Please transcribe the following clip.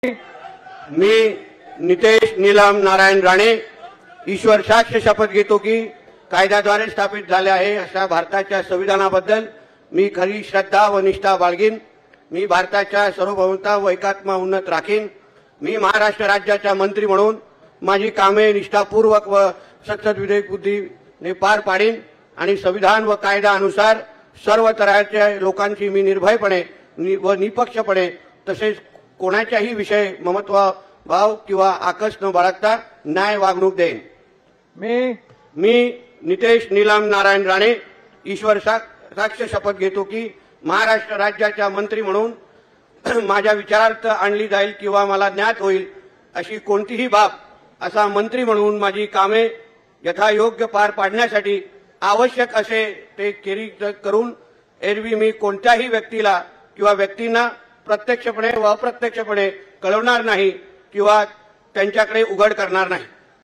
मी नितेश नीलम नारायण राणे ईश्वर साक्ष शपथ घेतो की कायद्याद्वारे स्थापित झाले आहे अशा भारताच्या संविधानाबद्दल मी खरी श्रद्धा व निष्ठा बाळगीन। मी भारताच्या सार्वभौमता व एकात्मता उन्नत राखीन। मी महाराष्ट्र राज्याचा मंत्री म्हणून माझी कामे निष्ठापूर्वक व सतत विवेक बुद्धीने पार पाडीन आणि संविधान व कायदा अनुसार सर्व तऱ्हेच्या लोकांची मी निर्भयपणे व निपक्षपणे तसेच कोणाच्याही विषय ममत्व भाव किंवा आकस न बाळगता न्याय वागणूक देईन। मी नितेश नीलम नारायण राणे ईश्वर साक्ष शपथ घेतो की महाराष्ट्र राज्याचा मंत्री म्हणून माझ्या विचारार्थ आणली जाईल किंवा मला ज्ञात होईल अशी कोणतीही बाब असा मंत्री म्हणून माझी कामे यथायोग्य पार पाडण्यासाठी आवश्यक असे ते करून एरवी मी कोणत्याही व्यक्तीला किंवा व्यक्तींना प्रत्यक्षपणे व अप्रत्यक्षपणे कळवणार नाही किंवा त्यांच्याकडे उघड करणार नाही।